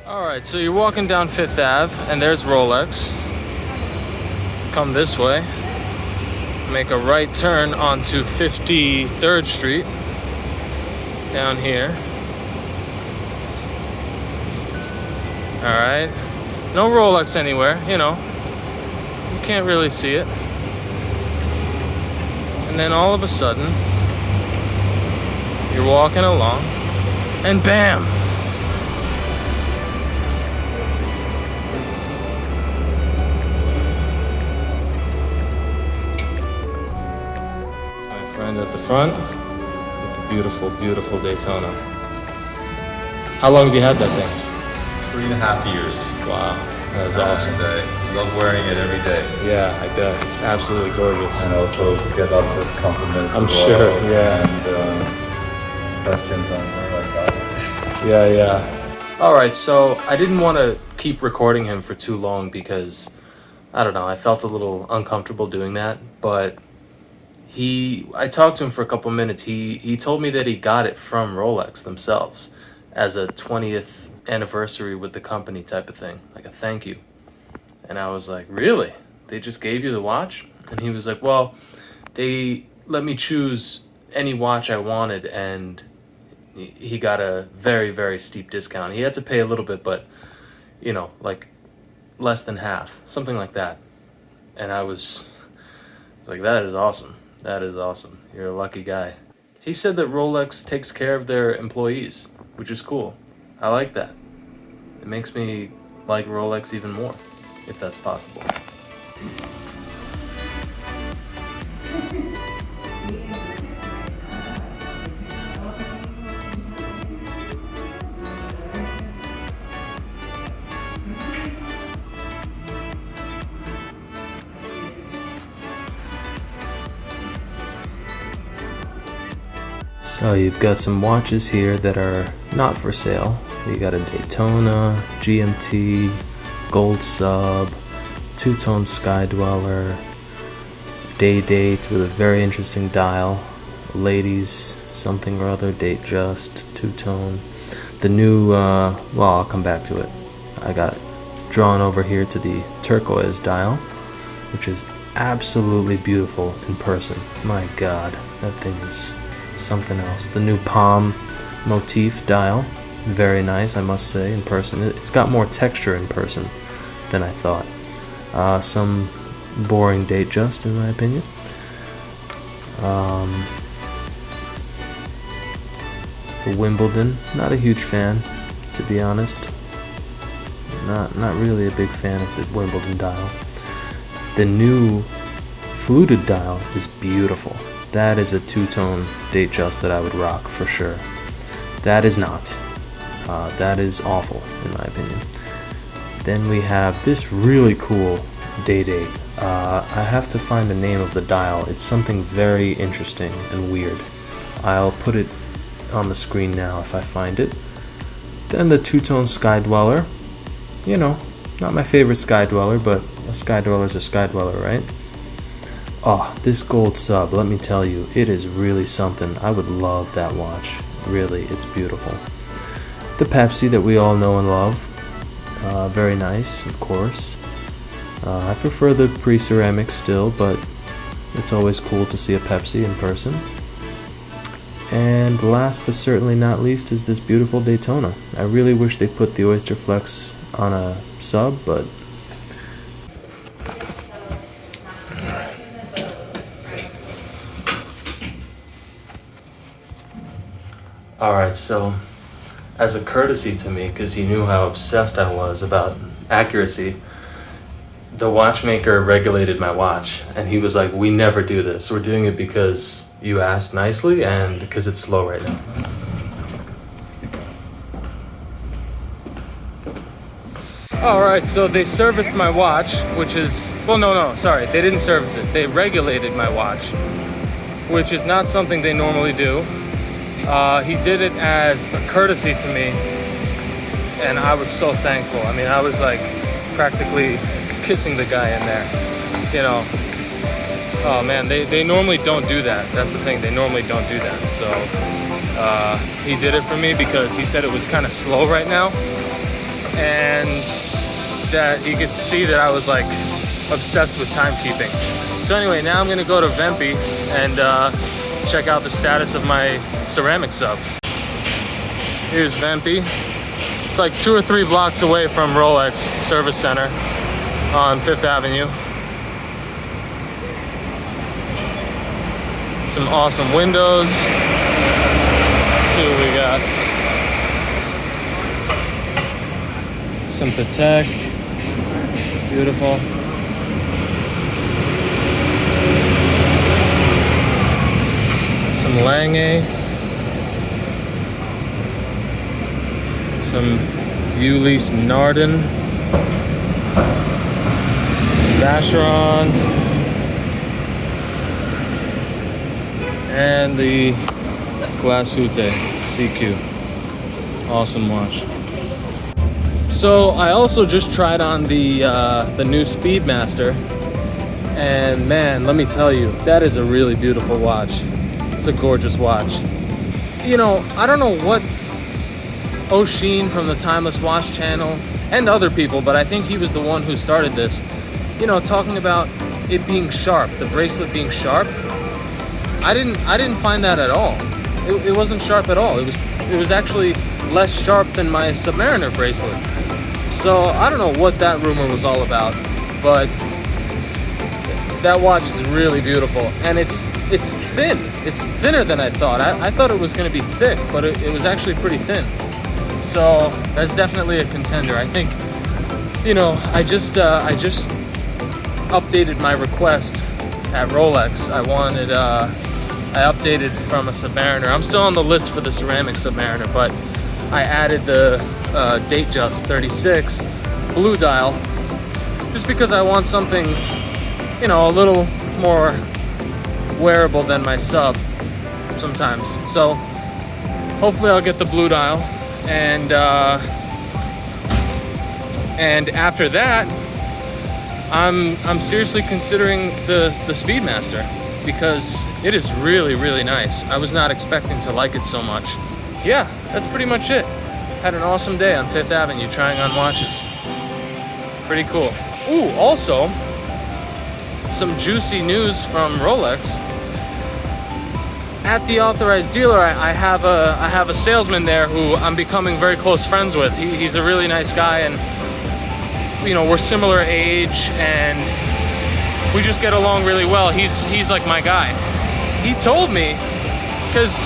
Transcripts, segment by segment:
Alright, so you're walking down 5th Ave, and there's Rolex. Come this way. Make a right turn onto 53rd Street. Down here. Alright. No Rolex anywhere, you know. You can't really see it. And then all of a sudden, you're walking along, and bam! Friend at the front with the beautiful, beautiful Daytona. How long have you had that thing? 3.5 years. Wow, that is awesome. And I love wearing it every day. Yeah, I bet. It's absolutely gorgeous. And also get lots of compliments. I'm as sure, well, yeah. And questions on where I got it. Yeah, yeah. Alright, so I didn't want to keep recording him for too long because, I don't know, I felt a little uncomfortable doing that, but I talked to him for a couple minutes. He told me that he got it from Rolex themselves as a 20th anniversary with the company type of thing, like a thank you. And I was like, really? They just gave you the watch? And he was like, well, they let me choose any watch I wanted, and he got a very, very steep discount. He had to pay a little bit, but, you know, like less than half, something like that. And I was like, that is awesome. That is awesome. You're a lucky guy. He said that Rolex takes care of their employees, which is cool. I like that. It makes me like Rolex even more, if that's possible. So you've got some watches here that are not for sale. You got a Daytona, GMT, Gold Sub, two-tone Sky Dweller, Day Date with a very interesting dial, Ladies something or other, Date Just, two-tone. The new, well, I'll come back to it. I got drawn over here to the turquoise dial, which is absolutely beautiful in person. My God, that thing is something else. The new palm motif dial, very nice, I must say, in person. It's got more texture in person than I thought. Some boring Date Just, in my opinion. The Wimbledon, not a huge fan, to be honest. Not really a big fan of the Wimbledon dial. The new fluted dial is beautiful. That is a two-tone Date Just that I would rock for sure. That is not. That is awful, in my opinion. Then we have this really cool Day Date. I have to find the name of the dial. It's something very interesting and weird. I'll put it on the screen now if I find it. Then the two-tone Sky Dweller. You know, not my favorite Sky Dweller, but a Sky Dweller's a Sky Dweller, right? Oh, this Gold Sub, let me tell you, it is really something. I would love that watch. Really, it's beautiful. The Pepsi that we all know and love. Very nice, of course. I prefer the pre-ceramic still, but it's always cool to see a Pepsi in person. And last but certainly not least is this beautiful Daytona. I really wish they put the Oyster Flex on a sub, but alright, so as a courtesy to me, because he knew how obsessed I was about accuracy, the watchmaker regulated my watch, and he was like, we never do this. We're doing it because you asked nicely and because it's slow right now. Alright, so they serviced my watch, which is, well, no, sorry, they didn't service it. They regulated my watch, which is not something they normally do. He did it as a courtesy to me, and I was so thankful. I mean, I was like practically kissing the guy in there, you know. Oh man, they normally don't do that. That's the thing, they normally don't do that. So he did it for me because he said it was kind of slow right now. and that you could see that I was like obsessed with timekeeping. So anyway, now I'm gonna go to Vempi and check out the status of my ceramic sub. Here's Vempi. It's like 2 or 3 blocks away from Rolex Service Center on 5th Avenue. Some awesome windows. Let's see what we got. Some Patek. Beautiful. Some Lange. Some Ulysse Nardin. Some Vacheron. And the Glashütte CQ. Awesome watch. So I also just tried on the new Speedmaster, and man, let me tell you, that is a really beautiful watch. It's a gorgeous watch. You know, I don't know what O'Sheen from the Timeless Watch channel and other people, but I think he was the one who started this. You know, talking about it being sharp, the bracelet being sharp. I didn't find that at all. It wasn't sharp at all. It was actually less sharp than my Submariner bracelet. So I don't know what that rumor was all about, but that watch is really beautiful, and it's thin. It's thinner than I thought. I thought it was going to be thick, but it was actually pretty thin. So that's definitely a contender. I think, you know, I just updated my request at Rolex. I updated from a Submariner. I'm still on the list for the ceramic Submariner, but I added the Datejust 36 blue dial just because I want something, you know, a little more wearable than my sub sometimes. So hopefully I'll get the blue dial, and after that I'm seriously considering the Speedmaster, because it is really, really nice. I was not expecting to like it so much. Yeah, that's pretty much it. Had an awesome day on 5th Avenue trying on watches. Pretty cool. Ooh, also, some juicy news from Rolex. At the authorized dealer, I have a salesman there who I'm becoming very close friends with. He's a really nice guy, and you know, we're similar age, and we just get along really well. He's like my guy. He told me, because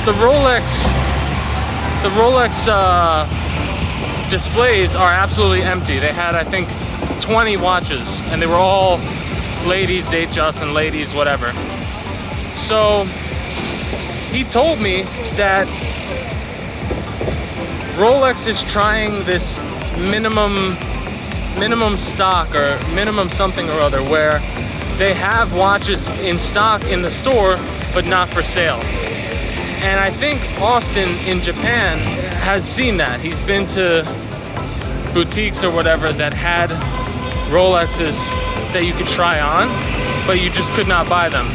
the Rolex displays are absolutely empty. They had, I think, 20 watches, and they were all ladies Datejust and ladies whatever. So he told me that Rolex is trying this minimum stock or minimum something or other, where they have watches in stock in the store but not for sale. And I think Austin in Japan has seen that. He's been to boutiques or whatever that had Rolexes that you could try on, but you just could not buy them.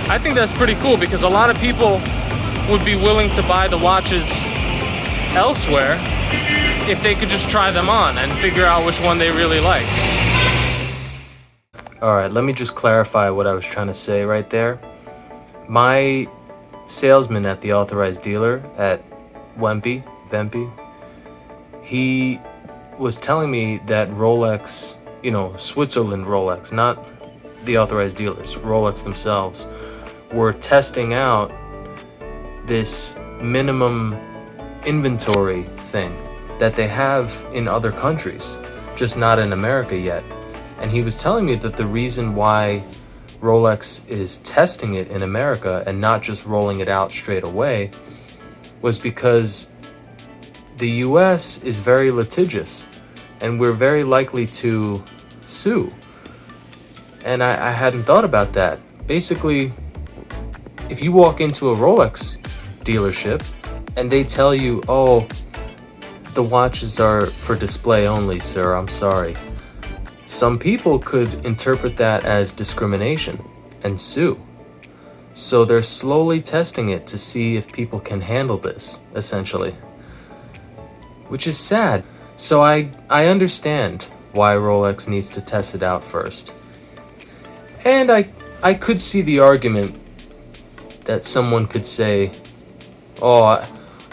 I think that's pretty cool, because a lot of people would be willing to buy the watches elsewhere if they could just try them on and figure out which one they really like. Alright, let me just clarify what I was trying to say right there. My salesman at the authorized dealer at Vempi, he was telling me that Rolex, you know, Switzerland Rolex, not the authorized dealers, Rolex themselves, were testing out this minimum inventory thing that they have in other countries, just not in America yet. And he was telling me that the reason why Rolex is testing it in America and not just rolling it out straight away was because the US is very litigious, and we're very likely to sue. And I hadn't thought about that. Basically, if you walk into a Rolex dealership and they tell you, oh, the watches are for display only, sir, I'm sorry. Some people could interpret that as discrimination and sue. So they're slowly testing it to see if people can handle this, essentially. which is sad. So I understand why Rolex needs to test it out first. And I could see the argument that someone could say, oh,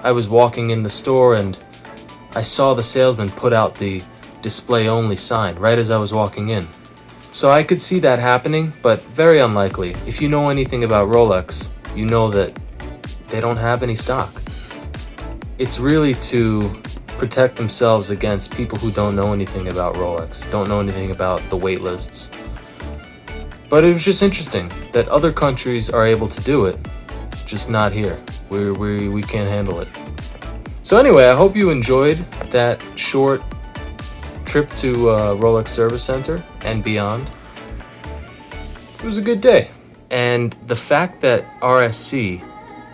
I was walking in the store and I saw the salesman put out the display only sign right as I was walking in. So I could see that happening, but very unlikely. If you know anything about Rolex, you know that they don't have any stock. It's really to protect themselves against people who don't know anything about Rolex, don't know anything about the wait lists. But it was just interesting that other countries are able to do it, just not here. We can't handle it. So anyway, I hope you enjoyed that short trip to Rolex Service Center and beyond. It was a good day. And the fact that RSC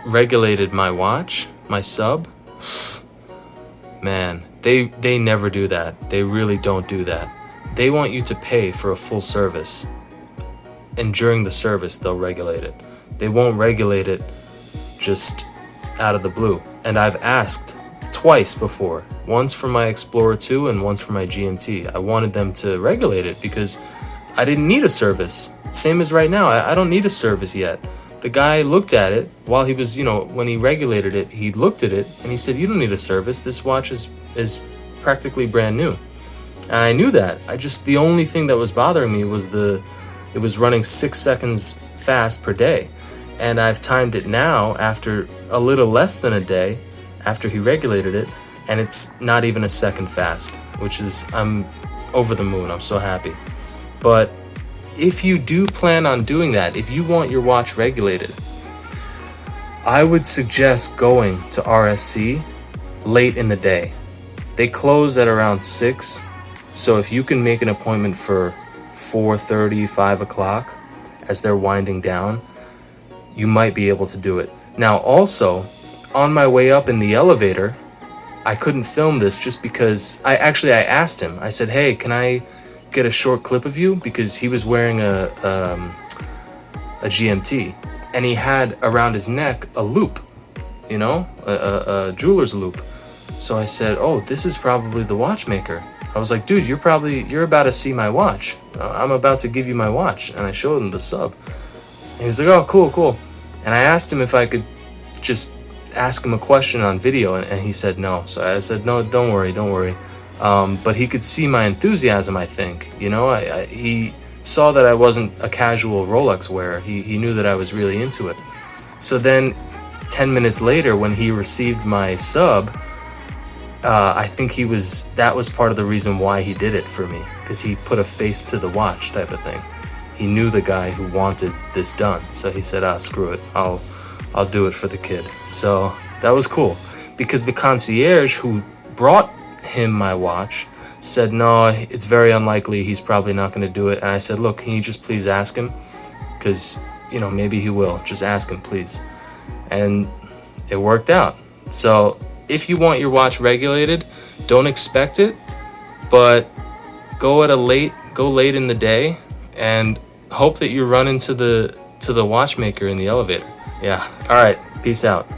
regulated my watch, my sub, man, they never do that. They really don't do that. They want you to pay for a full service. And during the service, they'll regulate it. They won't regulate it just out of the blue. And I've asked twice before, once for my Explorer 2 and once for my GMT. I wanted them to regulate it because I didn't need a service. Same as right now, I don't need a service yet. The guy looked at it while he was, when he regulated it, he looked at it and he said, you don't need a service. This watch is practically brand new. And I knew that. The only thing that was bothering me was it was running 6 seconds fast per day. And I've timed it now after a little less than a day after he regulated it, and it's not even a second fast, which is, I'm over the moon. I'm so happy. But if you do plan on doing that, if you want your watch regulated, I would suggest going to RSC late in the day. They close at around 6, so if you can make an appointment for 4:30, 5 o'clock as they're winding down, you might be able to do it. Now also, on my way up in the elevator, I couldn't film this just because I asked him. I said, hey, can I get a short clip of you? Because he was wearing a GMT and he had around his neck a loop, a jeweler's loop. So I said, oh, this is probably the watchmaker. I was like, dude, you're about to see my watch. I'm about to give you my watch. And I showed him the sub. And he was like, oh, cool. And I asked him if I could just ask him a question on video, and he said no. So I said, no, don't worry. But he could see my enthusiasm, I think. He saw that I wasn't a casual Rolex wearer. He knew that I was really into it. So then 10 minutes later, when he received my sub, I think that was part of the reason why he did it for me, because he put a face to the watch type of thing. He knew the guy who wanted this done. So he said, screw it. I'll do it for the kid. So that was cool, because the concierge who brought him my watch said, no, it's very unlikely. He's probably not going to do it. And I said, look, can you just please ask him? Because, maybe he will. Just ask him, please. And it worked out. So if you want your watch regulated, don't expect it, but go late in the day and hope that you run into the watchmaker in the elevator. Yeah. All right. Peace out.